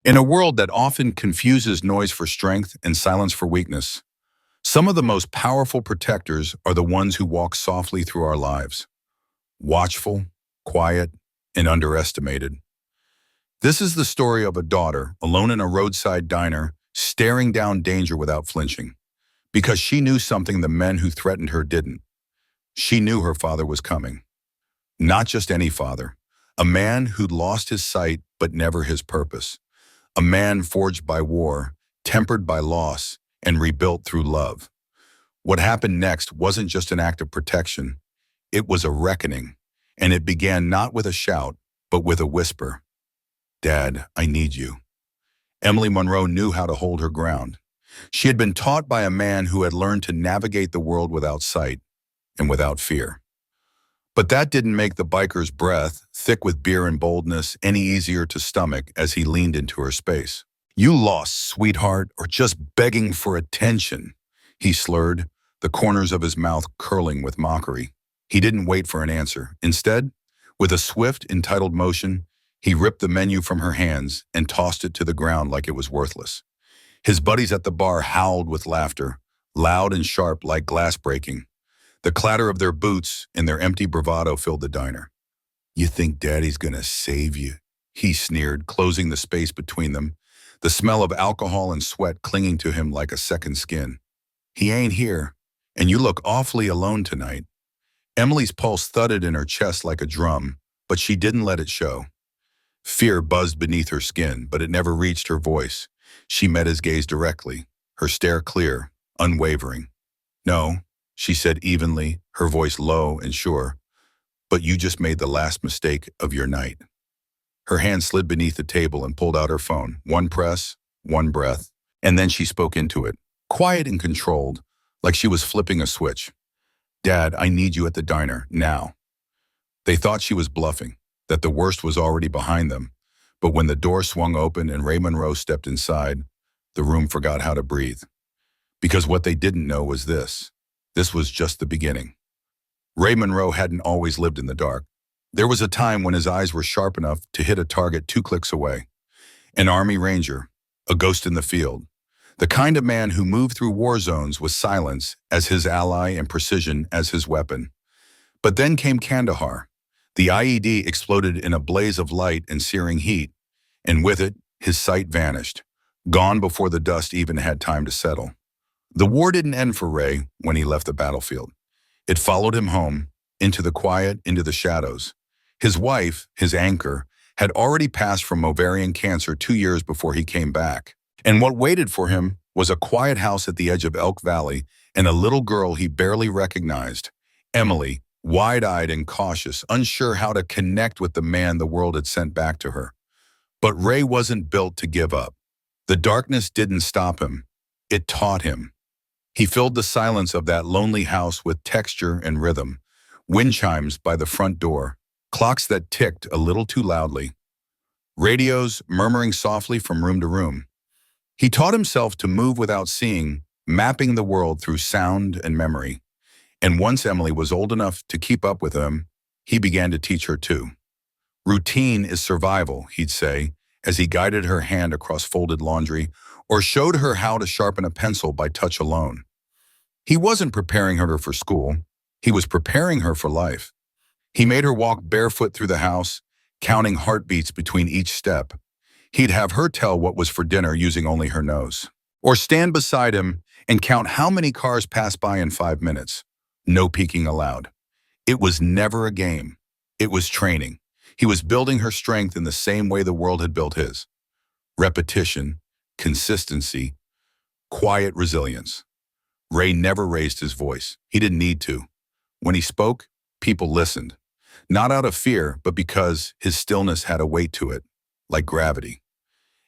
In a world that often confuses noise for strength and silence for weakness, some of the most powerful protectors are the ones who walk softly through our lives, watchful, quiet, and underestimated. This is the story of a daughter alone in a roadside diner, staring down danger without flinching, because she knew something the men who threatened her didn't. She knew her father was coming. Not just any father, a man who'd lost his sight but never his purpose. A man forged by war, tempered by loss, and rebuilt through love. What happened next wasn't just an act of protection. It was a reckoning, and it began not with a shout, but with a whisper. "Dad, I need you." Emily Monroe knew how to hold her ground. She had been taught by a man who had learned to navigate the world without sight and without fear. But that didn't make the biker's breath, thick with beer and boldness, any easier to stomach as he leaned into her space. "You lost, sweetheart, or just begging for attention," he slurred, the corners of his mouth curling with mockery. He didn't wait for an answer. Instead, with a swift, entitled motion, he ripped the menu from her hands and tossed it to the ground like it was worthless. His buddies at the bar howled with laughter, loud and sharp like glass breaking. The clatter of their boots and their empty bravado filled the diner. "You think Daddy's gonna save you?" he sneered, closing the space between them, the smell of alcohol and sweat clinging to him like a second skin. "He ain't here, and you look awfully alone tonight." Emily's pulse thudded in her chest like a drum, but she didn't let it show. Fear buzzed beneath her skin, but it never reached her voice. She met his gaze directly, her stare clear, unwavering. "No," she said evenly, her voice low and sure, "but you just made the last mistake of your night." Her hand slid beneath the table and pulled out her phone. One press, one breath, and then she spoke into it, quiet and controlled, like she was flipping a switch. "Dad, I need you at the diner, now." They thought she was bluffing, that the worst was already behind them, but when the door swung open and Ray Monroe stepped inside, the room forgot how to breathe. Because what they didn't know was this. This was just the beginning. Ray Monroe hadn't always lived in the dark. There was a time when his eyes were sharp enough to hit a target 2 clicks away. An Army Ranger, a ghost in the field, the kind of man who moved through war zones with silence as his ally and precision as his weapon. But then came Kandahar. The IED exploded in a blaze of light and searing heat, and with it, his sight vanished, gone before the dust even had time to settle. The war didn't end for Ray when he left the battlefield. It followed him home, into the quiet, into the shadows. His wife, his anchor, had already passed from ovarian cancer 2 years before he came back. And what waited for him was a quiet house at the edge of Elk Valley and a little girl he barely recognized, Emily, wide-eyed and cautious, unsure how to connect with the man the world had sent back to her. But Ray wasn't built to give up. The darkness didn't stop him. It taught him. He filled the silence of that lonely house with texture and rhythm, wind chimes by the front door, clocks that ticked a little too loudly, radios murmuring softly from room to room. He taught himself to move without seeing, mapping the world through sound and memory. And once Emily was old enough to keep up with him, he began to teach her too. "Routine is survival," he'd say, as he guided her hand across folded laundry, or showed her how to sharpen a pencil by touch alone. He wasn't preparing her for school. He was preparing her for life. He made her walk barefoot through the house, counting heartbeats between each step. He'd have her tell what was for dinner using only her nose. Or stand beside him and count how many cars passed by in 5 minutes. No peeking allowed. It was never a game. It was training. He was building her strength in the same way the world had built his. Repetition, consistency, quiet resilience. Ray never raised his voice. He didn't need to. When he spoke, people listened. Not out of fear, but because his stillness had a weight to it, like gravity.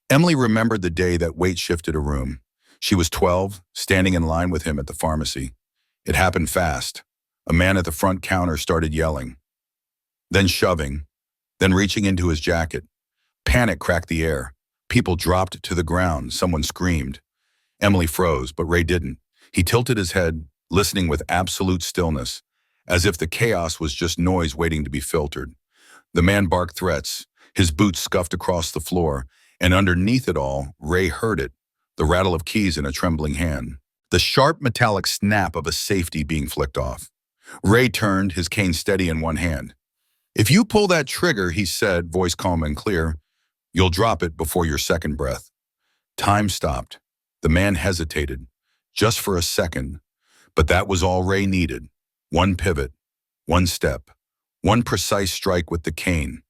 Emily remembered the day that weight shifted a room. She was 12, standing in line with him at the pharmacy. It happened fast. A man at the front counter started yelling, then shoving, then reaching into his jacket. Panic cracked the air. People dropped to the ground. Someone screamed. Emily froze, but Ray didn't. He tilted his head, listening with absolute stillness, as if the chaos was just noise waiting to be filtered. The man barked threats. His boots scuffed across the floor, And underneath it all, Ray heard it, the rattle of keys in a trembling hand, the sharp metallic snap of a safety being flicked off. Ray turned, his cane steady in one hand. "If you pull that trigger," he said, voice calm and clear, "you'll drop it before your second breath." Time stopped. The man hesitated, just for a second, but that was all Ray needed. One pivot, one step, one precise strike with the cane.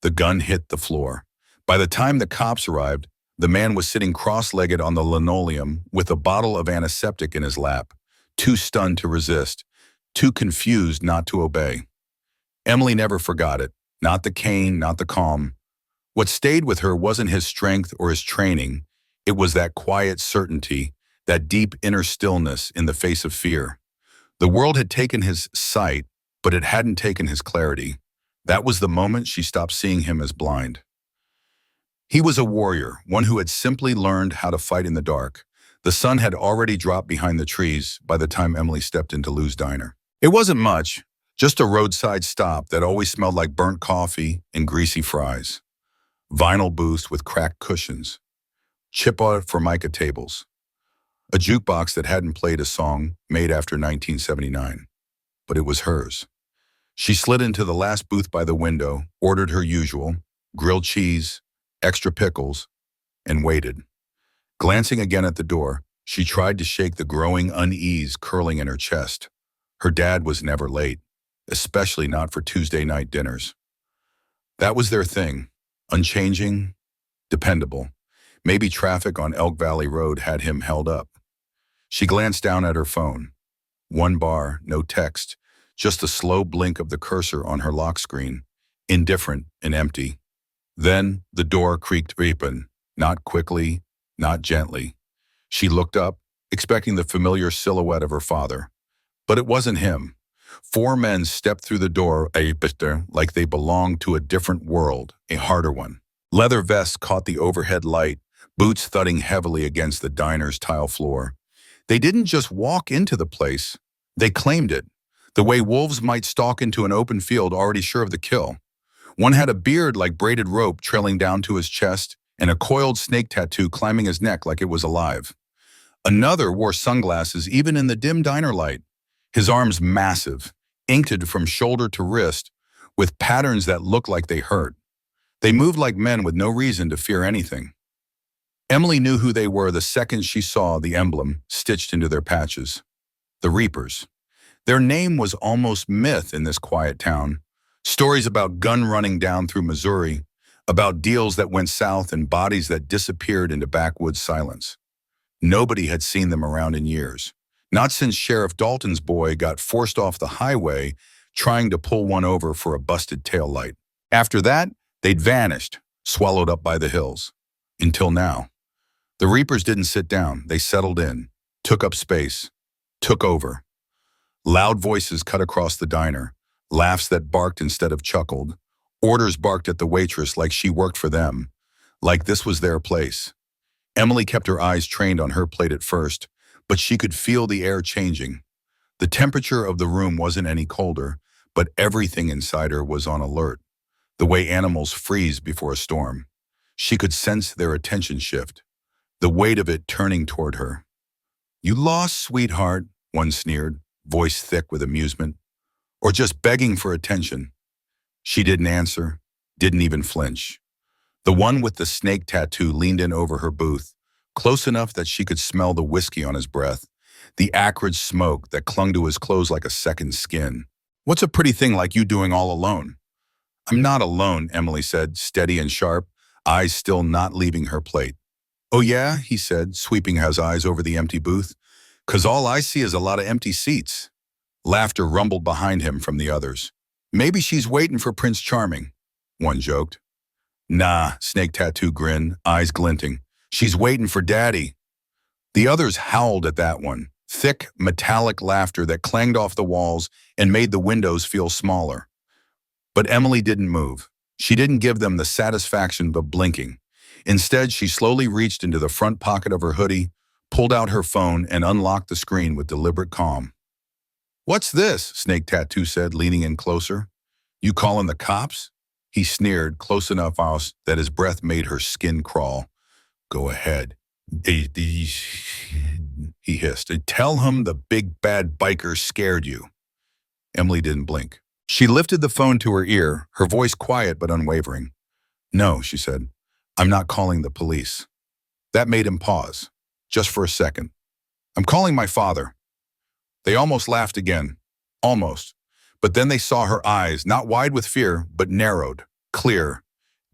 The gun hit the floor. By the time the cops arrived, the man was sitting cross-legged on the linoleum with a bottle of antiseptic in his lap, too stunned to resist, too confused not to obey. Emily never forgot it. Not the cane, not the calm. What stayed with her wasn't his strength or his training. It was that quiet certainty, that deep inner stillness in the face of fear. The world had taken his sight, but it hadn't taken his clarity. That was the moment she stopped seeing him as blind. He was a warrior, one who had simply learned how to fight in the dark. The sun had already dropped behind the trees by the time Emily stepped into Lou's diner. It wasn't much, just a roadside stop that always smelled like burnt coffee and greasy fries. Vinyl booths with cracked cushions. Chip-out formica tables. A jukebox that hadn't played a song made after 1979. But it was hers. She slid into the last booth by the window, ordered her usual, grilled cheese, extra pickles, and waited. Glancing again at the door, she tried to shake the growing unease curling in her chest. Her dad was never late, especially not for Tuesday night dinners. That was their thing, unchanging, dependable. Maybe traffic on Elk Valley Road had him held up. She glanced down at her phone. One bar, no text, just the slow blink of the cursor on her lock screen, indifferent and empty. Then the door creaked open, not quickly, not gently. She looked up, expecting the familiar silhouette of her father. But it wasn't him. 4 men stepped through the door, like they belonged to a different world, a harder one. Leather vests caught the overhead light, boots thudding heavily against the diner's tile floor. They didn't just walk into the place, they claimed it, the way wolves might stalk into an open field already sure of the kill. One had a beard like braided rope trailing down to his chest and a coiled snake tattoo climbing his neck like it was alive. Another wore sunglasses even in the dim diner light, his arms massive, inked from shoulder to wrist, with patterns that looked like they hurt. They moved like men with no reason to fear anything. Emily knew who they were the second she saw the emblem stitched into their patches. The Reapers. Their name was almost myth in this quiet town. Stories about gun running down through Missouri, about deals that went south and bodies that disappeared into backwoods silence. Nobody had seen them around in years. Not since Sheriff Dalton's boy got forced off the highway trying to pull one over for a busted taillight. After that, they'd vanished, swallowed up by the hills. Until now. The Reapers didn't sit down. They settled in, took up space, took over. Loud voices cut across the diner, laughs that barked instead of chuckled. Orders barked at the waitress like she worked for them, like this was their place. Emily kept her eyes trained on her plate at first, but she could feel the air changing. The temperature of the room wasn't any colder, but everything inside her was on alert, the way animals freeze before a storm. She could sense their attention shift, the weight of it turning toward her. "You lost, sweetheart," one sneered, voice thick with amusement. "Or just begging for attention?" She didn't answer, didn't even flinch. The one with the snake tattoo leaned in over her booth, close enough that she could smell the whiskey on his breath, the acrid smoke that clung to his clothes like a second skin. "What's a pretty thing like you doing all alone?" "I'm not alone," Emily said, steady and sharp, eyes still not leaving her plate. "Oh yeah," he said, sweeping his eyes over the empty booth. "'Cause all I see is a lot of empty seats." Laughter rumbled behind him from the others. "Maybe she's waiting for Prince Charming," one joked. "Nah," Snake Tattoo grinned, eyes glinting. "She's waiting for Daddy." The others howled at that one, thick, metallic laughter that clanged off the walls and made the windows feel smaller. But Emily didn't move. She didn't give them the satisfaction of blinking. Instead, she slowly reached into the front pocket of her hoodie, pulled out her phone, and unlocked the screen with deliberate calm. "What's this?" Snake Tattoo said, leaning in closer. "You calling the cops?" He sneered, close enough out that his breath made her skin crawl. Go ahead. He hissed. Tell him the big bad biker scared you. Emily didn't blink. She lifted the phone to her ear, her voice quiet but unwavering. No, she said. I'm not calling the police. That made him pause, just for a second. I'm calling my father. They almost laughed again. Almost. But then they saw her eyes, not wide with fear, but narrowed, clear,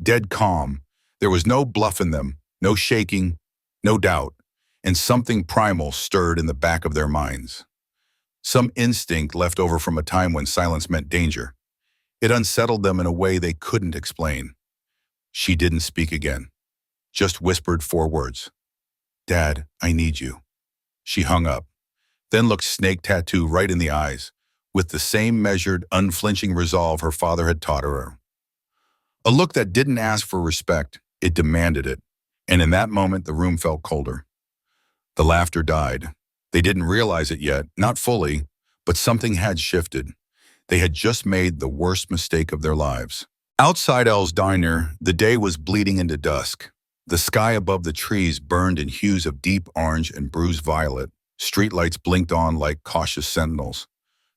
dead calm. There was no bluff in them, no shaking, no doubt, and something primal stirred in the back of their minds. Some instinct left over from a time when silence meant danger. It unsettled them in a way they couldn't explain. She didn't speak again, just whispered 4 words. Dad, I need you. She hung up, then looked Snake Tattoo right in the eyes, with the same measured, unflinching resolve her father had taught her. A look that didn't ask for respect, it demanded it, and in that moment the room felt colder. The laughter died. They didn't realize it yet, not fully, but something had shifted. They had just made the worst mistake of their lives. Outside Elle's diner, the day was bleeding into dusk. The sky above the trees burned in hues of deep orange and bruised violet. Streetlights blinked on like cautious sentinels.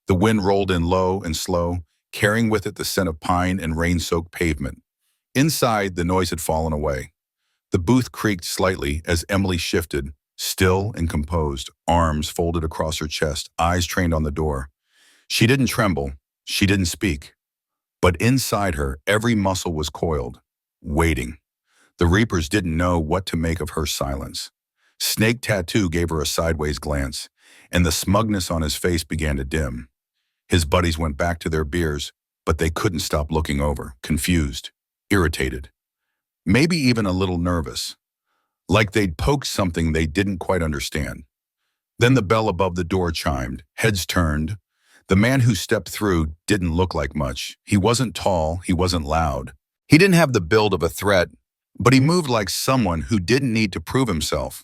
The wind rolled in low and slow, carrying with it the scent of pine and rain-soaked pavement. Inside, the noise had fallen away. The booth creaked slightly as Emily shifted, still and composed, arms folded across her chest, eyes trained on the door. She didn't tremble. She didn't speak. But inside her, every muscle was coiled, waiting. The Reapers didn't know what to make of her silence. Snake Tattoo gave her a sideways glance, and the smugness on his face began to dim. His buddies went back to their beers, but they couldn't stop looking over, confused, irritated, maybe even a little nervous, like they'd poked something they didn't quite understand. Then the bell above the door chimed, heads turned. The man who stepped through didn't look like much. He wasn't tall, he wasn't loud. He didn't have the build of a threat, but he moved like someone who didn't need to prove himself.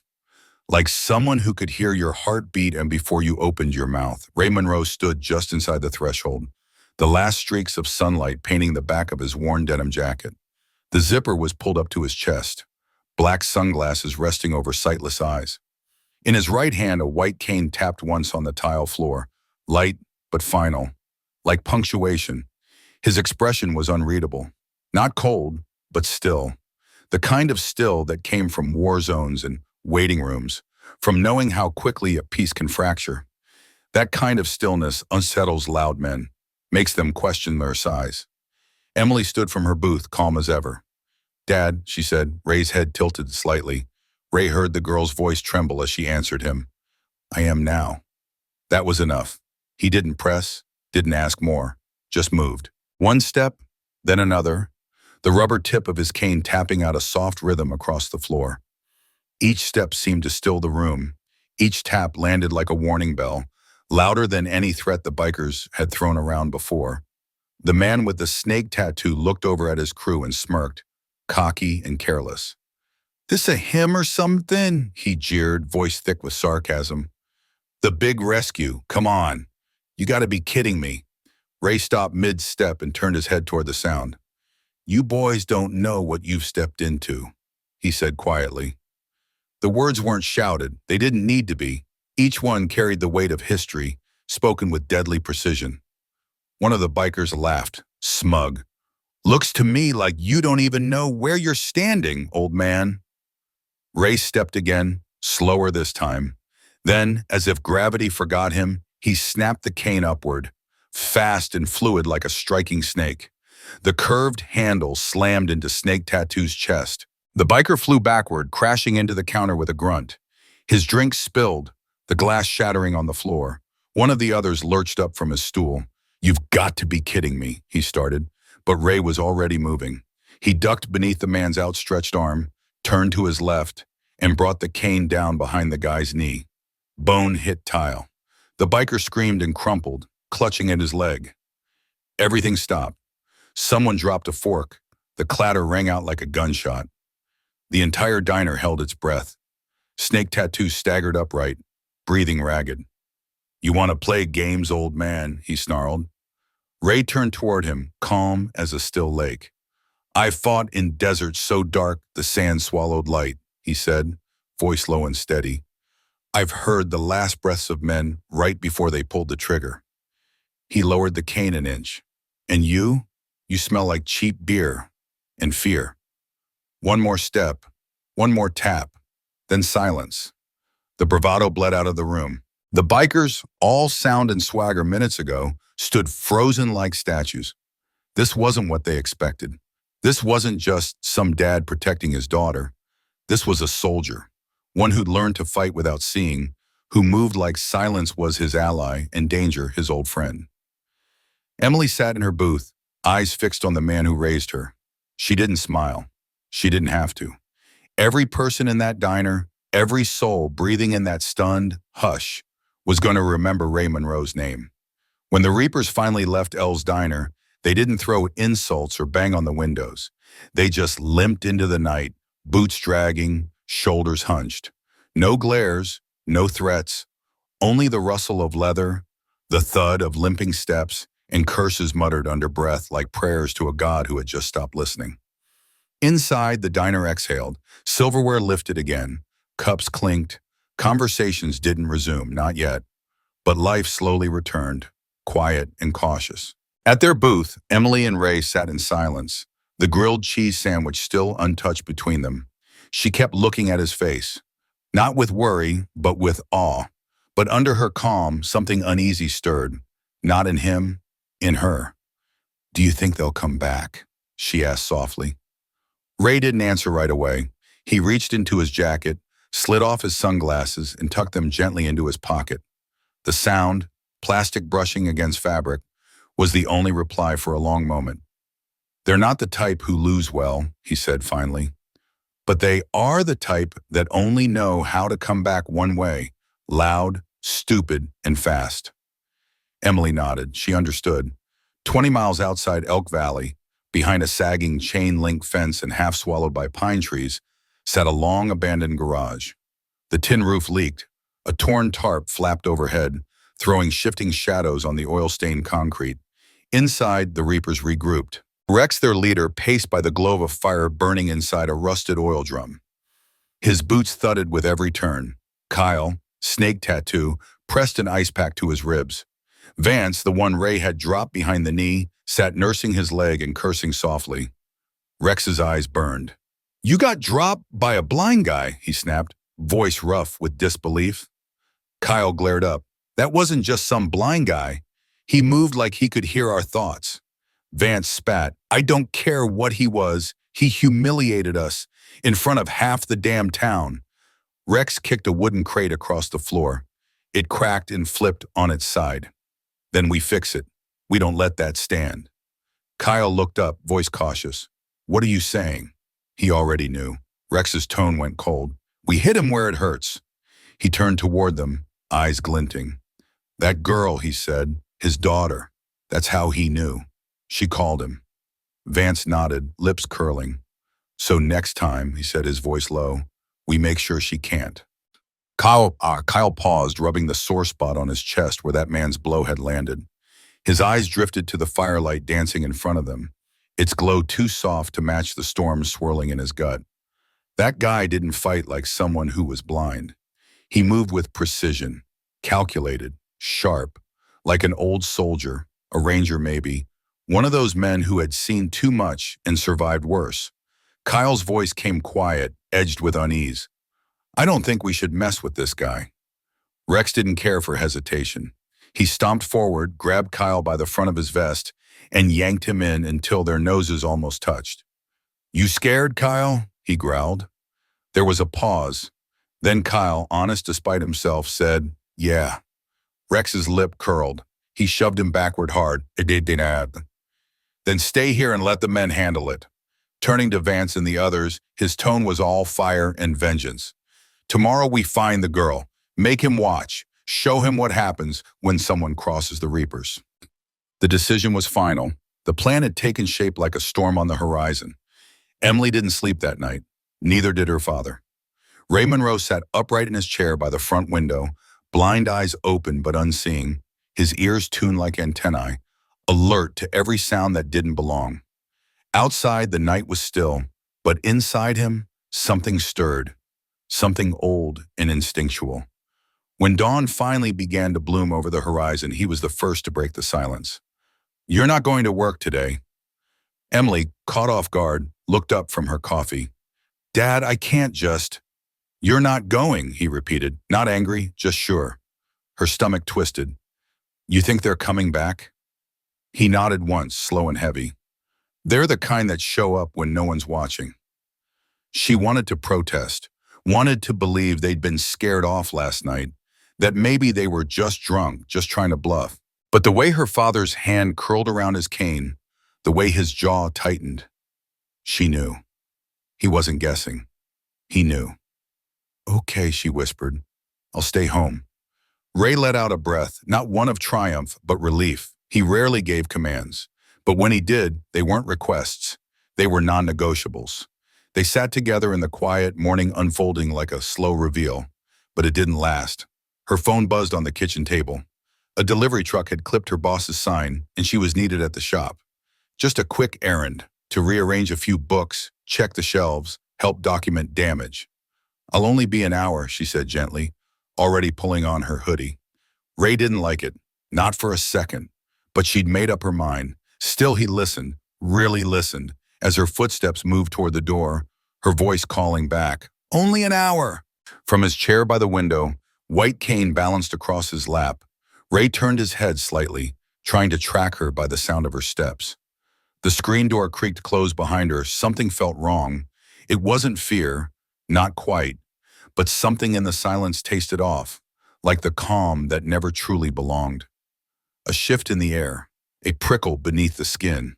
Like someone who could hear your heartbeat and before you opened your mouth. Ray Monroe stood just inside the threshold, the last streaks of sunlight painting the back of his worn denim jacket. The zipper was pulled up to his chest, black sunglasses resting over sightless eyes. In his right hand, a white cane tapped once on the tile floor, light but final, like punctuation. His expression was unreadable, not cold, but still. The kind of still that came from war zones and waiting rooms, from knowing how quickly a peace can fracture. That kind of stillness unsettles loud men, makes them question their size. Emily stood from her booth, calm as ever. Dad, she said, Ray's head tilted slightly. Ray heard the girl's voice tremble as she answered him. I am now. That was enough. He didn't press, didn't ask more, just moved. One step, then another, the rubber tip of his cane tapping out a soft rhythm across the floor. Each step seemed to still the room. Each tap landed like a warning bell, louder than any threat the bikers had thrown around before. The man with the snake tattoo looked over at his crew and smirked, cocky and careless. This a him or something? He jeered, voice thick with sarcasm. The big rescue, come on. You gotta be kidding me. Ray stopped mid-step and turned his head toward the sound. You boys don't know what you've stepped into, he said quietly. The words weren't shouted. They didn't need to be. Each one carried the weight of history, spoken with deadly precision. One of the bikers laughed, smug. Looks to me like you don't even know where you're standing, old man. Ray stepped again, slower this time. Then, as if gravity forgot him, he snapped the cane upward, fast and fluid like a striking snake. The curved handle slammed into Snake Tattoo's chest. The biker flew backward, crashing into the counter with a grunt. His drink spilled, the glass shattering on the floor. One of the others lurched up from his stool. You've got to be kidding me, he started, but Ray was already moving. He ducked beneath the man's outstretched arm, turned to his left, and brought the cane down behind the guy's knee. Bone hit tile. The biker screamed and crumpled, clutching at his leg. Everything stopped. Someone dropped a fork. The clatter rang out like a gunshot. The entire diner held its breath. Snake Tattoo staggered upright, breathing ragged. You want to play games, old man, he snarled. Ray turned toward him, calm as a still lake. "I've fought in deserts so dark the sand swallowed light," he said, voice low and steady. "I've heard the last breaths of men right before they pulled the trigger." He lowered the cane an inch. "And you smell like cheap beer and fear." One more step, one more tap, then silence. The bravado bled out of the room. The bikers, all sound and swagger minutes ago, stood frozen like statues. This wasn't what they expected. This wasn't just some dad protecting his daughter. This was a soldier, one who'd learned to fight without seeing, who moved like silence was his ally and danger his old friend. Emily sat in her booth, eyes fixed on the man who raised her. She didn't smile. She didn't have to. Every person in that diner, every soul breathing in that stunned hush, was going to remember Ray Monroe's name. When the Reapers finally left Elle's diner, they didn't throw insults or bang on the windows. They just limped into the night, boots dragging, shoulders hunched. No glares, no threats, only the rustle of leather, the thud of limping steps, and curses muttered under breath like prayers to a god who had just stopped listening. Inside, the diner exhaled, silverware lifted again, cups clinked, conversations didn't resume, not yet, but life slowly returned, quiet and cautious. At their booth, Emily and Ray sat in silence, the grilled cheese sandwich still untouched between them. She kept looking at his face, not with worry, but with awe. But under her calm, something uneasy stirred, not in him, in her. "Do you think they'll come back?" she asked softly. Ray didn't answer right away. He reached into his jacket, slid off his sunglasses, and tucked them gently into his pocket. The sound, plastic brushing against fabric, was the only reply for a long moment. "They're not the type who lose well," he said finally. "But they are the type that only know how to come back one way, loud, stupid, and fast." Emily nodded. She understood. 20 miles outside Elk Valley, behind a sagging chain-link fence and half swallowed by pine trees, sat a long abandoned garage. The tin roof leaked. A torn tarp flapped overhead, throwing shifting shadows on the oil-stained concrete. Inside, the Reapers regrouped. Rex, their leader, paced by the glow of a fire burning inside a rusted oil drum. His boots thudded with every turn. Kyle, snake tattoo, pressed an ice pack to his ribs. Vance, the one Ray had dropped behind the knee, sat nursing his leg and cursing softly. Rex's eyes burned. "You got dropped by a blind guy," he snapped, voice rough with disbelief. Kyle glared up. "That wasn't just some blind guy. He moved like he could hear our thoughts." Vance spat. "I don't care what he was. He humiliated us in front of half the damn town." Rex kicked a wooden crate across the floor. It cracked and flipped on its side. "Then we fix it. We don't let that stand." Kyle looked up, voice cautious. "What are you saying?" He already knew. Rex's tone went cold. "We hit him where it hurts." He turned toward them, eyes glinting. "That girl," he said, "his daughter. That's how he knew. She called him." Vance nodded, lips curling. "So next time," he said, his voice low, "we make sure she can't." Kyle paused, rubbing the sore spot on his chest where that man's blow had landed. His eyes drifted to the firelight dancing in front of them, its glow too soft to match the storm swirling in his gut. That guy didn't fight like someone who was blind. He moved with precision, calculated, sharp, like an old soldier, a ranger maybe, one of those men who had seen too much and survived worse. Kyle's voice came quiet, edged with unease. "I don't think we should mess with this guy." Rex didn't care for hesitation. He stomped forward, grabbed Kyle by the front of his vest, and yanked him in until their noses almost touched. "You scared, Kyle?" he growled. There was a pause. Then Kyle, honest despite himself, said, "Yeah." Rex's lip curled. He shoved him backward hard. "Then stay here and let the men handle it." Turning to Vance and the others, his tone was all fire and vengeance. "Tomorrow we find the girl. Make him watch. Show him what happens when someone crosses the Reapers." The decision was final. The plan had taken shape like a storm on the horizon. Emily didn't sleep that night. Neither did her father. Ray Monroe sat upright in his chair by the front window, blind eyes open but unseeing, his ears tuned like antennae, alert to every sound that didn't belong. Outside, the night was still, but inside him, something stirred, something old and instinctual. When dawn finally began to bloom over the horizon, he was the first to break the silence. "You're not going to work today." Emily, caught off guard, looked up from her coffee. "Dad, I can't just—" "You're not going," he repeated, not angry, just sure. Her stomach twisted. "You think they're coming back?" He nodded once, slow and heavy. "They're the kind that show up when no one's watching." She wanted to protest, wanted to believe they'd been scared off last night, that maybe they were just drunk, just trying to bluff. But the way her father's hand curled around his cane, the way his jaw tightened, she knew. He wasn't guessing. He knew. "Okay," she whispered. "I'll stay home." Ray let out a breath, not one of triumph, but relief. He rarely gave commands. But when he did, they weren't requests. They were non-negotiables. They sat together in the quiet, morning unfolding like a slow reveal. But it didn't last. Her phone buzzed on the kitchen table. A delivery truck had clipped her boss's sign, and she was needed at the shop. Just a quick errand, to rearrange a few books, check the shelves, help document damage. "I'll only be an hour," she said gently, already pulling on her hoodie. Ray didn't like it, not for a second, but she'd made up her mind. Still he listened, really listened, as her footsteps moved toward the door, her voice calling back, "Only an hour!" From his chair by the window, white cane balanced across his lap, Ray turned his head slightly, trying to track her by the sound of her steps. The screen door creaked closed behind her. Something felt wrong. It wasn't fear, not quite, but something in the silence tasted off, like the calm that never truly belonged. A shift in the air, a prickle beneath the skin.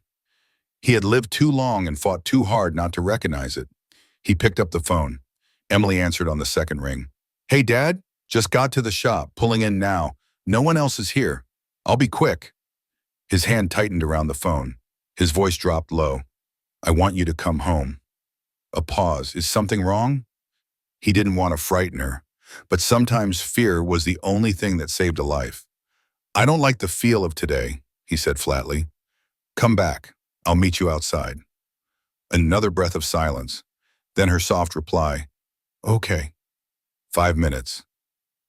He had lived too long and fought too hard not to recognize it. He picked up the phone. Emily answered on the second ring. "Hey, Dad, just got to the shop, pulling in now. No one else is here. I'll be quick." His hand tightened around the phone. His voice dropped low. "I want you to come home." A pause. Is something wrong? He didn't want to frighten her, but sometimes fear was the only thing that saved a life. "I don't like the feel of today," he said flatly. "Come back. I'll meet you outside." Another breath of silence. Then her soft reply, "Okay." 5 minutes.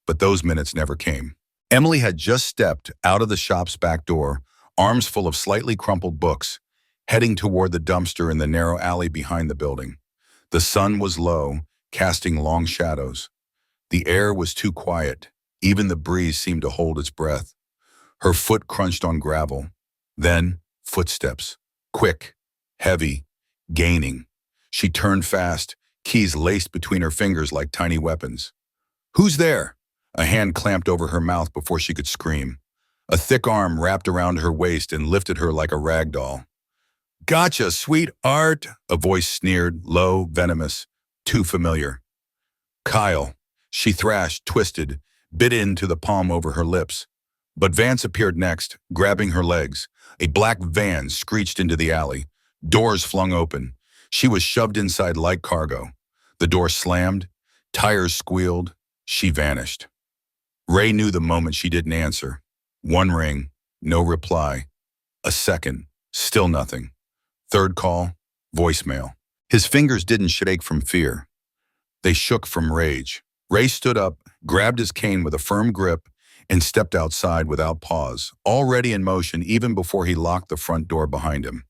But those minutes never came. Emily had just stepped out of the shop's back door, arms full of slightly crumpled books, heading toward the dumpster in the narrow alley behind the building. The sun was low, casting long shadows. The air was too quiet. Even the breeze seemed to hold its breath. Her foot crunched on gravel. Then, footsteps. Quick, heavy, gaining. She turned fast, keys laced between her fingers like tiny weapons. "Who's there?" A hand clamped over her mouth before she could scream. A thick arm wrapped around her waist and lifted her like a rag doll. "Gotcha, sweetheart," a voice sneered, low, venomous, too familiar. "Kyle," she thrashed, twisted, bit into the palm over her lips. But Vance appeared next, grabbing her legs. A black van screeched into the alley. Doors flung open. She was shoved inside like cargo. The door slammed. Tires squealed. She vanished. Ray knew the moment she didn't answer. One ring, no reply. A second, still nothing. Third call, voicemail. His fingers didn't shake from fear. They shook from rage. Ray stood up, grabbed his cane with a firm grip, and stepped outside without pause, already in motion even before he locked the front door behind him.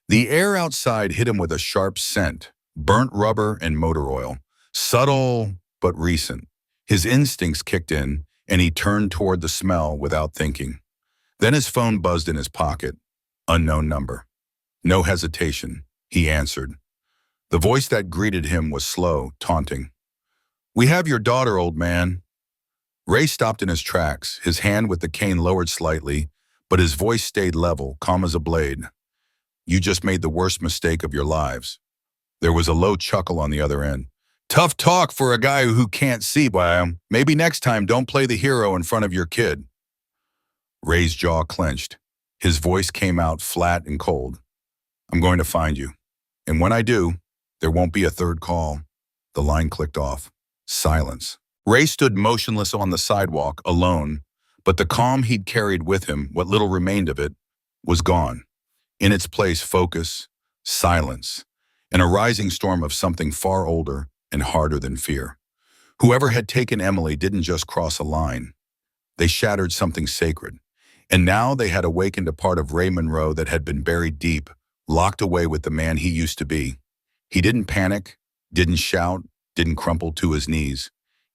The air outside hit him with a sharp scent, burnt rubber and motor oil, subtle but recent. His instincts kicked in, and he turned toward the smell without thinking. Then his phone buzzed in his pocket. Unknown number. No hesitation, he answered. The voice that greeted him was slow, taunting. "We have your daughter, old man." Ray stopped in his tracks, his hand with the cane lowered slightly, but his voice stayed level, calm as a blade. "You just made the worst mistake of your lives." There was a low chuckle on the other end. "Tough talk for a guy who can't see, but maybe next time don't play the hero in front of your kid." Ray's jaw clenched. His voice came out flat and cold. "I'm going to find you. And when I do, there won't be a third call." The line clicked off. Silence. Ray stood motionless on the sidewalk, alone, but the calm he'd carried with him, what little remained of it, was gone. In its place, focus, Silence, and a rising storm of something far older and harder than fear. Whoever had taken Emily didn't just cross a line. They shattered something sacred. And now they had awakened a part of Ray Monroe that had been buried deep, locked away with the man he used to be. He didn't panic, didn't shout, didn't crumple to his knees.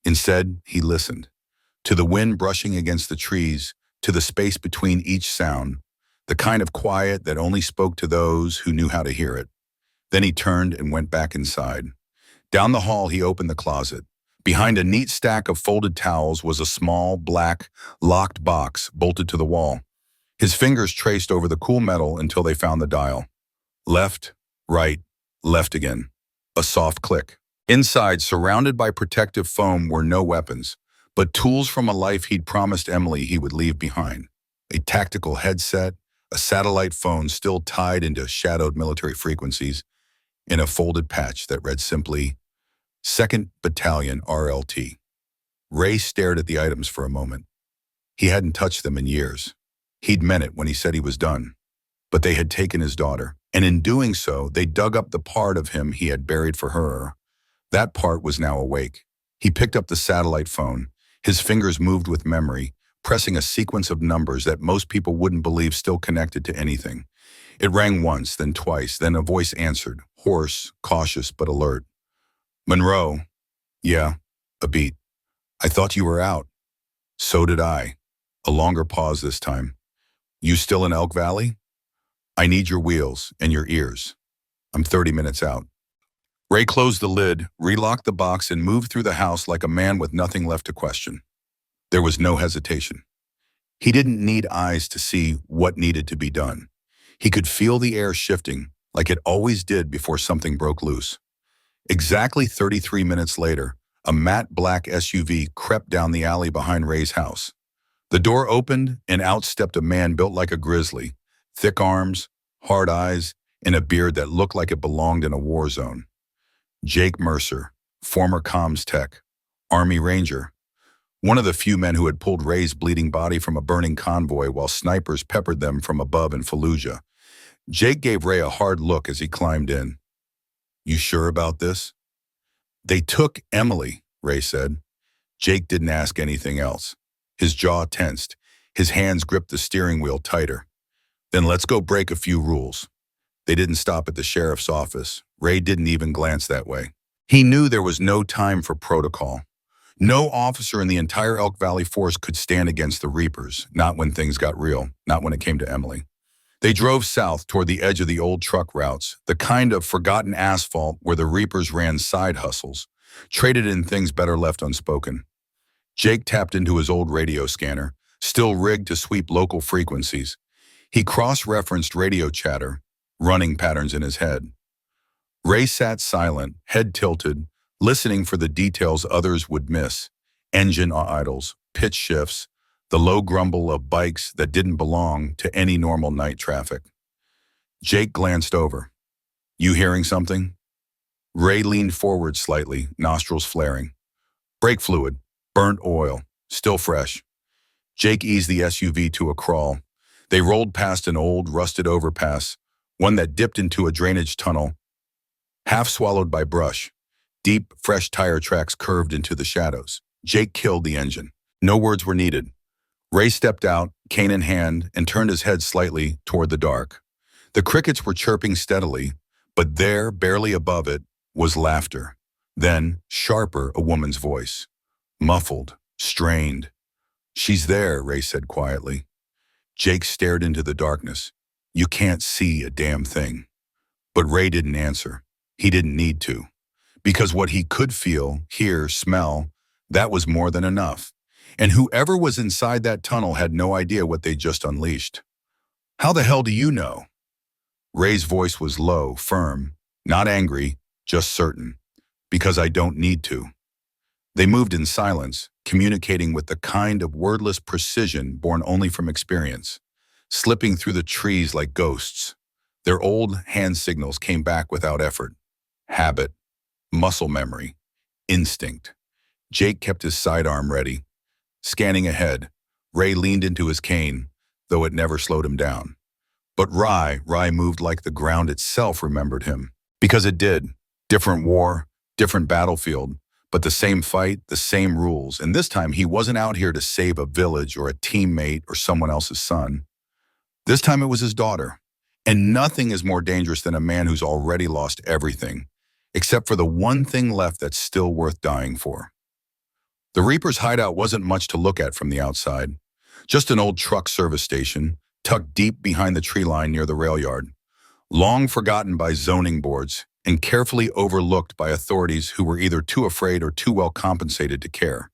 Instead, he listened. To the wind brushing against the trees, to the space between each sound, the kind of quiet that only spoke to those who knew how to hear it. Then he turned and went back inside. Down the hall, he opened the closet. Behind a neat stack of folded towels was a small, black, locked box bolted to the wall. His fingers traced over the cool metal until they found the dial. Left, right, left again. A soft click. Inside, surrounded by protective foam, were no weapons, but tools from a life he'd promised Emily he would leave behind. A tactical headset, a satellite phone still tied into shadowed military frequencies, and a folded patch that read simply, 2nd Battalion RLT. Ray stared at the items for a moment. He hadn't touched them in years. He'd meant it when he said he was done. But they had taken his daughter, and in doing so, they dug up the part of him he had buried for her. That part was now awake. He picked up the satellite phone. His fingers moved with memory, pressing a sequence of numbers that most people wouldn't believe still connected to anything. It rang once, then twice, then a voice answered, hoarse, cautious, but alert. Monroe. Yeah, a beat. I thought you were out. So did I. A longer pause this time. You still in Elk Valley? I need your wheels and your ears. I'm 30 minutes out. Ray closed the lid, relocked the box, and moved through the house like a man with nothing left to question. There was no hesitation. He didn't need eyes to see what needed to be done. He could feel the air shifting, like it always did before something broke loose. Exactly 33 minutes later, a matte black SUV crept down the alley behind Ray's house. The door opened, and out stepped a man built like a grizzly, thick arms, hard eyes, and a beard that looked like it belonged in a war zone. Jake Mercer, former comms tech, Army Ranger, one of the few men who had pulled Ray's bleeding body from a burning convoy while snipers peppered them from above in Fallujah. Jake gave Ray a hard look as he climbed in. You sure about this? They took Emily, Ray said. Jake didn't ask anything else. His jaw tensed. His hands gripped the steering wheel tighter. Then let's go break a few rules. They didn't stop at the sheriff's office. Ray didn't even glance that way. He knew there was no time for protocol. No officer in the entire Elk Valley force could stand against the Reapers, not when things got real, not when it came to Emily. They drove south toward the edge of the old truck routes, the kind of forgotten asphalt where the Reapers ran side hustles, traded in things better left unspoken. Jake tapped into his old radio scanner, still rigged to sweep local frequencies. He cross-referenced radio chatter, running patterns in his head. Ray sat silent, head tilted, listening for the details others would miss. Engine idles, pitch shifts, the low grumble of bikes that didn't belong to any normal night traffic. Jake glanced over. You hearing something? Ray leaned forward slightly, nostrils flaring. Brake fluid, burnt oil, still fresh. Jake eased the SUV to a crawl. They rolled past an old, rusted overpass, one that dipped into a drainage tunnel, half swallowed by brush. Deep, fresh tire tracks curved into the shadows. Jake killed the engine. No words were needed. Ray stepped out, cane in hand, and turned his head slightly toward the dark. The crickets were chirping steadily, but there, barely above it, was laughter. Then, sharper, a woman's voice. Muffled, strained. She's there, Ray said quietly. Jake stared into the darkness. You can't see a damn thing. But Ray didn't answer. He didn't need to. Because what he could feel, hear, smell, that was more than enough. And whoever was inside that tunnel had no idea what they just unleashed. How the hell do you know? Ray's voice was low, firm, not angry, just certain. Because I don't need to. They moved in silence, communicating with the kind of wordless precision born only from experience, slipping through the trees like ghosts. Their old hand signals came back without effort. Habit, muscle memory, instinct. Jake kept his sidearm ready. Scanning ahead, Ray leaned into his cane, though it never slowed him down. But Rye moved like the ground itself remembered him. Because it did. Different war, different battlefield, but the same fight, the same rules. And this time he wasn't out here to save a village or a teammate or someone else's son. This time it was his daughter. And nothing is more dangerous than a man who's already lost everything, except for the one thing left that's still worth dying for. The Reaper's hideout wasn't much to look at from the outside. Just an old truck service station, tucked deep behind the tree line near the rail yard, long forgotten by zoning boards and carefully overlooked by authorities who were either too afraid or too well compensated to care.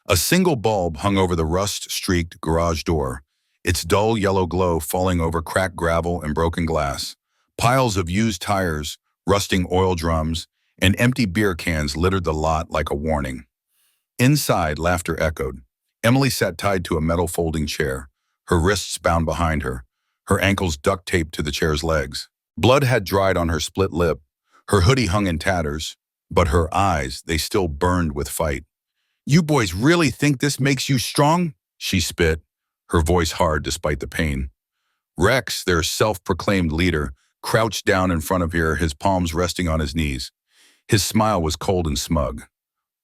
A single bulb hung over the rust-streaked garage door, its dull yellow glow falling over cracked gravel and broken glass. Piles of used tires, rusting oil drums, and empty beer cans littered the lot like a warning. Inside, laughter echoed. Emily sat tied to a metal folding chair, her wrists bound behind her, her ankles duct taped to the chair's legs. Blood had dried on her split lip. Her hoodie hung in tatters, but her eyes, they still burned with fight. "You boys really think this makes you strong?" she spit, her voice hard despite the pain. Rex, their self-proclaimed leader, crouched down in front of her, his palms resting on his knees. His smile was cold and smug.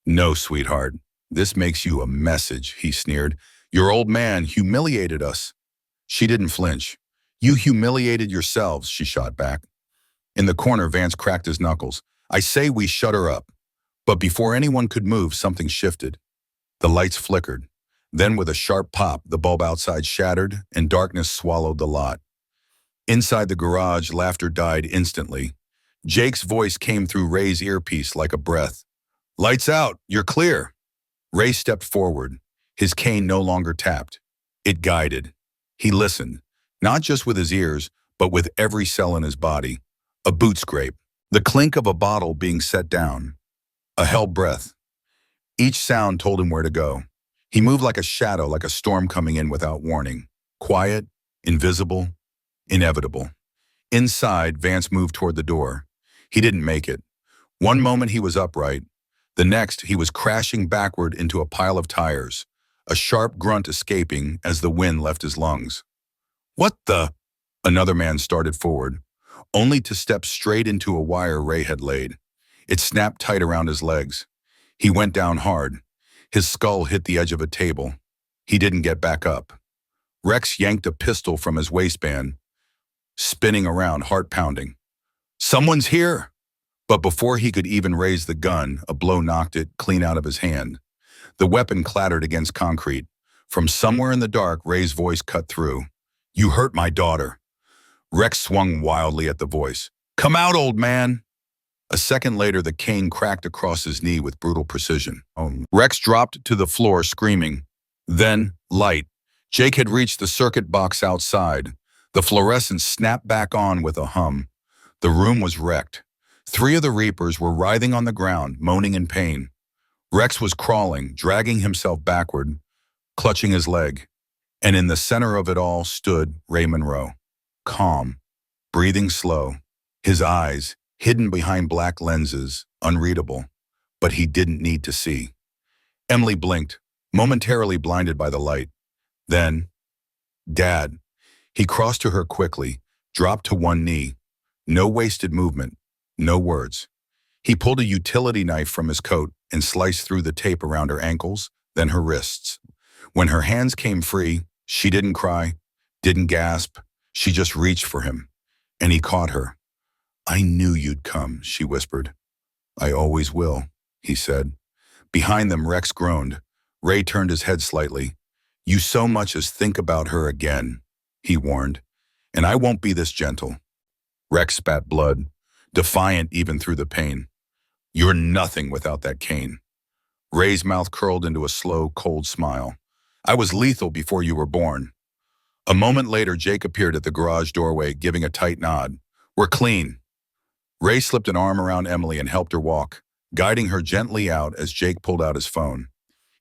"No, sweetheart, this makes you a message," he sneered. "Your old man humiliated us." She didn't flinch. "You humiliated yourselves," she shot back. In the corner, Vance cracked his knuckles. "I say we shut her up." But before anyone could move, something shifted. The lights flickered. Then with a sharp pop, the bulb outside shattered and darkness swallowed the lot. Inside the garage, laughter died instantly. Jake's voice came through Ray's earpiece like a breath. "Lights out, you're clear." Ray stepped forward. His cane no longer tapped. It guided. He listened, not just with his ears, but with every cell in his body. A boot scrape, the clink of a bottle being set down, a held breath. Each sound told him where to go. He moved like a shadow, like a storm coming in without warning. Quiet, invisible, inevitable. Inside, Vance moved toward the door. He didn't make it. One moment he was upright. The next, he was crashing backward into a pile of tires, a sharp grunt escaping as the wind left his lungs. "What the?" Another man started forward, only to step straight into a wire Ray had laid. It snapped tight around his legs. He went down hard. His skull hit the edge of a table. He didn't get back up. Rex yanked a pistol from his waistband, spinning around, heart pounding. "Someone's here!" But before he could even raise the gun, a blow knocked it clean out of his hand. The weapon clattered against concrete. From somewhere in the dark, Ray's voice cut through. "You hurt my daughter." Rex swung wildly at the voice. "Come out, old man!" A second later, the cane cracked across his knee with brutal precision. Rex dropped to the floor, screaming. Then, light. Jake had reached the circuit box outside. The fluorescent snapped back on with a hum. The room was wrecked. 3 of the Reapers were writhing on the ground, moaning in pain. Rex was crawling, dragging himself backward, clutching his leg. And in the center of it all stood Ray Monroe, calm, breathing slow, his eyes, hidden behind black lenses, unreadable, but he didn't need to see. Emily blinked, momentarily blinded by the light. Then, "Dad." He crossed to her quickly, dropped to one knee. No wasted movement, no words. He pulled a utility knife from his coat and sliced through the tape around her ankles, then her wrists. When her hands came free, she didn't cry, didn't gasp. She just reached for him, and he caught her. "I knew you'd come," she whispered. "I always will," he said. Behind them, Rex groaned. Ray turned his head slightly. "You so much as think about her again," he warned, "and I won't be this gentle." Rex spat blood, defiant even through the pain. "You're nothing without that cane." Ray's mouth curled into a slow, cold smile. "I was lethal before you were born." A moment later, Jake appeared at the garage doorway, giving a tight nod. "We're clean." Ray slipped an arm around Emily and helped her walk, guiding her gently out as Jake pulled out his phone.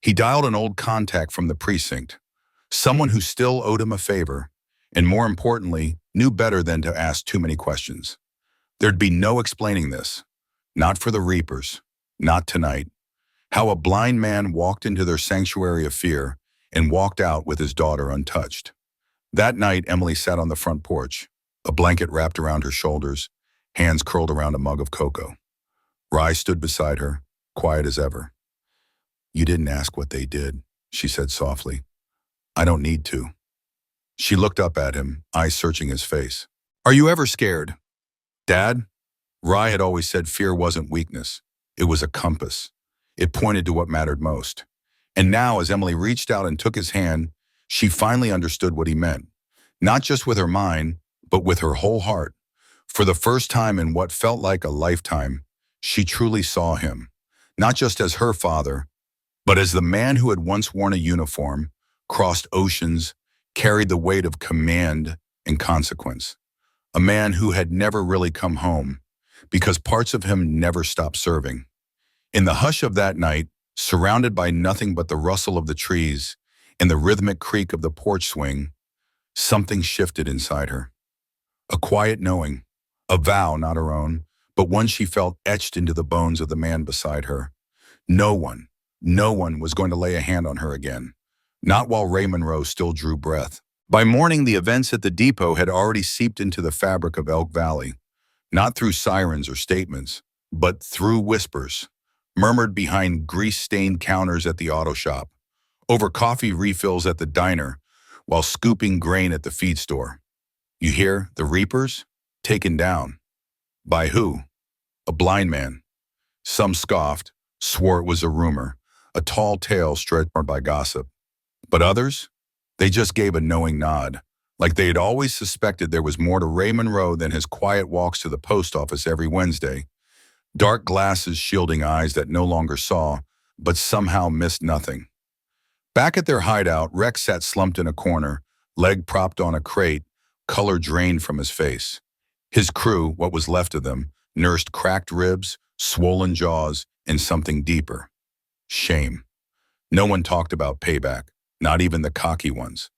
He dialed an old contact from the precinct, someone who still owed him a favor, and more importantly, knew better than to ask too many questions. There'd be no explaining this. Not for the Reapers. Not tonight. How a blind man walked into their sanctuary of fear and walked out with his daughter untouched. That night, Emily sat on the front porch. a blanket wrapped around her shoulders, hands curled around a mug of cocoa. Rye stood beside her, quiet as ever. "You didn't ask what they did," she said softly. "I don't need to." She looked up at him, eyes searching his face. "Are you ever scared?" "Dad?" Rye had always said fear wasn't weakness. It was a compass. It pointed to what mattered most. And now, as Emily reached out and took his hand, she finally understood what he meant. Not just with her mind, but with her whole heart. For the first time in what felt like a lifetime, she truly saw him. Not just as her father, but as the man who had once worn a uniform, crossed oceans, carried the weight of command and consequence. A man who had never really come home, because parts of him never stopped serving. In the hush of that night, surrounded by nothing but the rustle of the trees and the rhythmic creak of the porch swing, something shifted inside her. A quiet knowing, a vow not her own, but one she felt etched into the bones of the man beside her. No one, no one was going to lay a hand on her again. Not while Ray Monroe still drew breath. By morning, the events at the depot had already seeped into the fabric of Elk Valley, not through sirens or statements, but through whispers, murmured behind grease-stained counters at the auto shop, over coffee refills at the diner, while scooping grain at the feed store. "You hear, the reapers? Taken down." By who? A blind man. Some scoffed, swore it was a rumor, a tall tale stretched by gossip. But others? They just gave a knowing nod, like they had always suspected there was more to Ray Monroe than his quiet walks to the post office every Wednesday. Dark glasses shielding eyes that no longer saw, but somehow missed nothing. Back at their hideout, Rex sat slumped in a corner, leg propped on a crate, color drained from his face. His crew, what was left of them, nursed cracked ribs, swollen jaws, and something deeper. Shame. No one talked about payback, not even the cocky ones.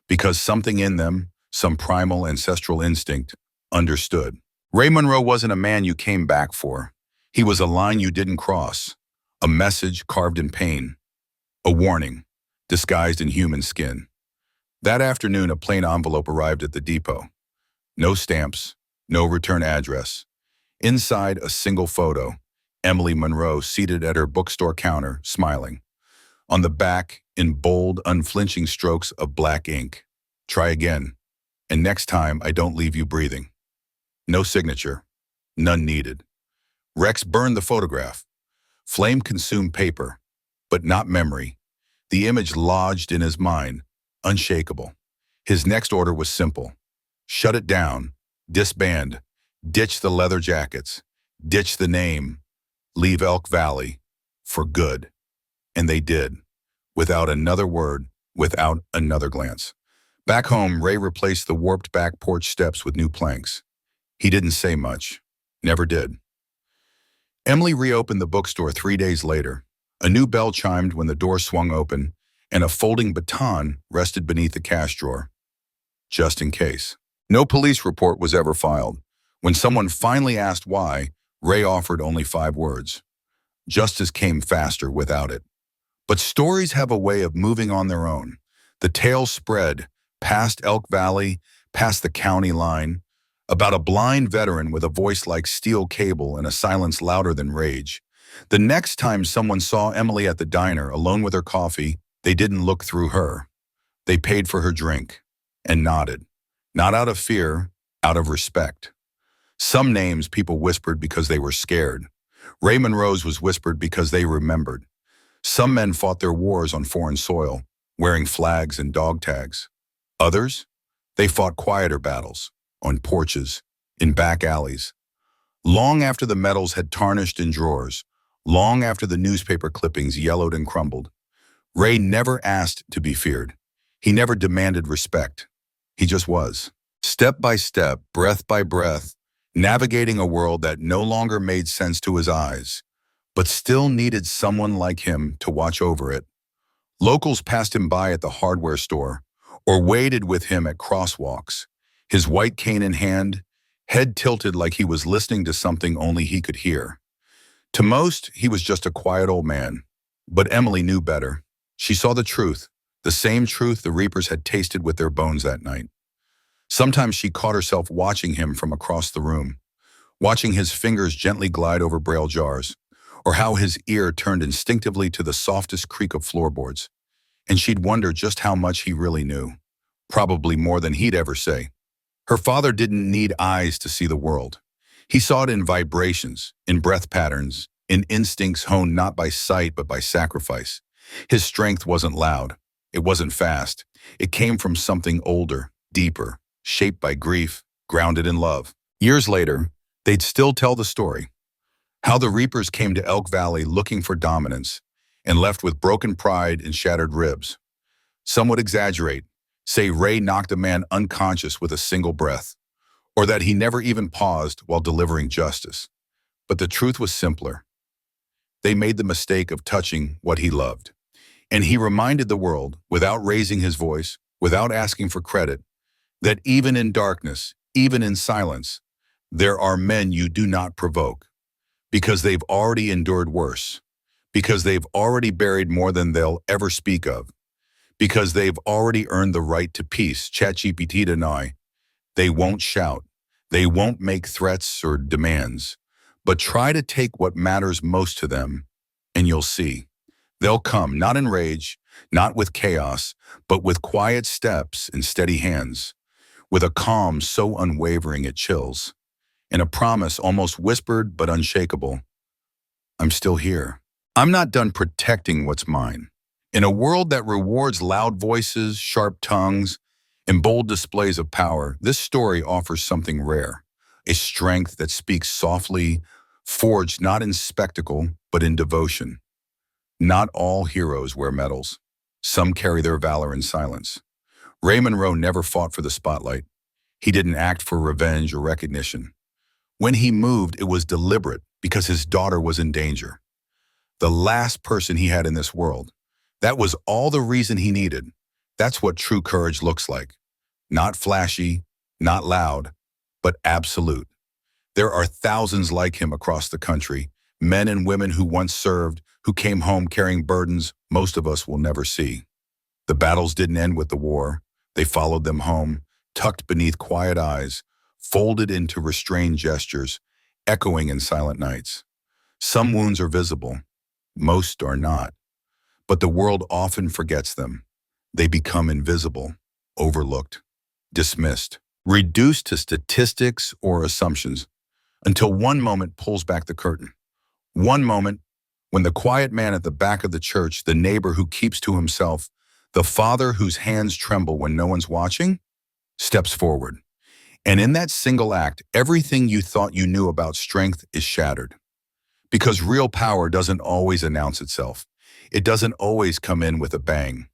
Because something in them, some primal ancestral instinct, understood. Ray Monroe wasn't a man you came back for. He was a line you didn't cross, a message carved in pain, a warning, disguised in human skin. That afternoon, a plain envelope arrived at the depot. No stamps, no return address. Inside, a single photo, Emily Monroe seated at her bookstore counter, smiling. On the back, in bold, unflinching strokes of black ink, "Try again, and next time I don't leave you breathing." No signature, none needed. Rex burned the photograph. Flame consumed paper, but not memory. The image lodged in his mind, unshakable. His next order was simple. Shut it down, disband, ditch the leather jackets, ditch the name, leave Elk Valley, for good. And they did, without another word, without another glance. Back home, Ray replaced the warped back porch steps with new planks. He didn't say much, never did. Emily reopened the bookstore 3 days later. A new bell chimed when the door swung open, and a folding baton rested beneath the cash drawer. Just in case. No police report was ever filed. When someone finally asked why, Ray offered only 5 words. Justice came faster without it. But stories have a way of moving on their own. The tale spread, past Elk Valley, past the county line, about a blind veteran with a voice like steel cable and a silence louder than rage. The next time someone saw Emily at the diner, alone with her coffee, they didn't look through her. They paid for her drink and nodded. Not out of fear, out of respect. Some names people whispered because they were scared. Ray Monroe's was whispered because they remembered. Some men fought their wars on foreign soil, wearing flags and dog tags. Others? They fought quieter battles, on porches, in back alleys. Long after the medals had tarnished in drawers, long after the newspaper clippings yellowed and crumbled, Ray never asked to be feared. He never demanded respect. He just was. Step by step, breath by breath, navigating a world that no longer made sense to his eyes, but still needed someone like him to watch over it. Locals passed him by at the hardware store or waited with him at crosswalks, his white cane in hand, head tilted like he was listening to something only he could hear. To most, he was just a quiet old man. But Emily knew better. She saw the truth, the same truth the reapers had tasted with their bones that night. Sometimes she caught herself watching him from across the room, watching his fingers gently glide over braille jars, or how his ear turned instinctively to the softest creak of floorboards. And she'd wonder just how much he really knew, probably more than he'd ever say. Her father didn't need eyes to see the world. He saw it in vibrations, in breath patterns, in instincts honed not by sight but by sacrifice. His strength wasn't loud. It wasn't fast. It came from something older, deeper, shaped by grief, grounded in love. Years later, they'd still tell the story. How the Reapers came to Elk Valley looking for dominance and left with broken pride and shattered ribs. Some would exaggerate, say Ray knocked a man unconscious with a single breath, or that he never even paused while delivering justice. But the truth was simpler. They made the mistake of touching what he loved. And he reminded the world, without raising his voice, without asking for credit, that even in darkness, even in silence, there are men you do not provoke, because they've already endured worse, because they've already buried more than they'll ever speak of, because they've already earned the right to peace. ChatGPT deny. They won't shout. They won't make threats or demands, but try to take what matters most to them, and you'll see. They'll come, not in rage, not with chaos, but with quiet steps and steady hands, with a calm so unwavering it chills, and a promise almost whispered but unshakable. I'm still here. I'm not done protecting what's mine. In a world that rewards loud voices, sharp tongues, and bold displays of power, this story offers something rare, a strength that speaks softly, forged not in spectacle, but in devotion. Not all heroes wear medals. Some carry their valor in silence. Ray Monroe never fought for the spotlight. He didn't act for revenge or recognition. When he moved, it was deliberate because his daughter was in danger. The last person he had in this world. That was all the reason he needed. That's what true courage looks like. Not flashy, not loud, but absolute. There are thousands like him across the country, men and women who once served, who came home carrying burdens most of us will never see. The battles didn't end with the war. They followed them home, tucked beneath quiet eyes, folded into restrained gestures, echoing in silent nights. Some wounds are visible, most are not. But the world often forgets them. They become invisible, overlooked, dismissed, reduced to statistics or assumptions, until one moment pulls back the curtain. One moment when the quiet man at the back of the church, the neighbor who keeps to himself, the father whose hands tremble when no one's watching, steps forward. And in that single act, everything you thought you knew about strength is shattered. Because real power doesn't always announce itself. It doesn't always come in with a bang.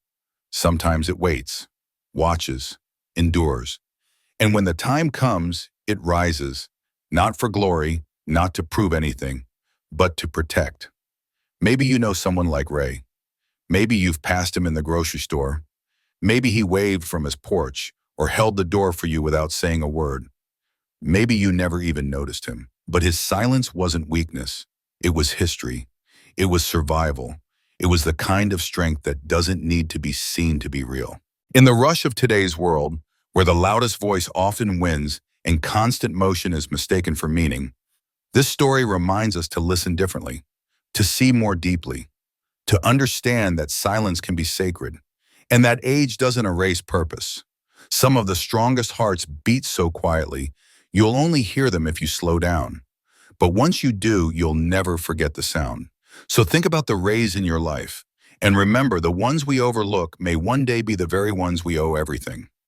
Sometimes it waits, watches, endures. And when the time comes, it rises, not for glory, not to prove anything, but to protect. Maybe you know someone like Ray. Maybe you've passed him in the grocery store. Maybe he waved from his porch or held the door for you without saying a word. Maybe you never even noticed him, but his silence wasn't weakness. It was history. It was survival. It was the kind of strength that doesn't need to be seen to be real. In the rush of today's world, where the loudest voice often wins and constant motion is mistaken for meaning, this story reminds us to listen differently, to see more deeply, to understand that silence can be sacred, and that age doesn't erase purpose. Some of the strongest hearts beat so quietly, you'll only hear them if you slow down. But once you do, you'll never forget the sound. So think about the rays in your life, and remember the ones we overlook may one day be the very ones we owe everything.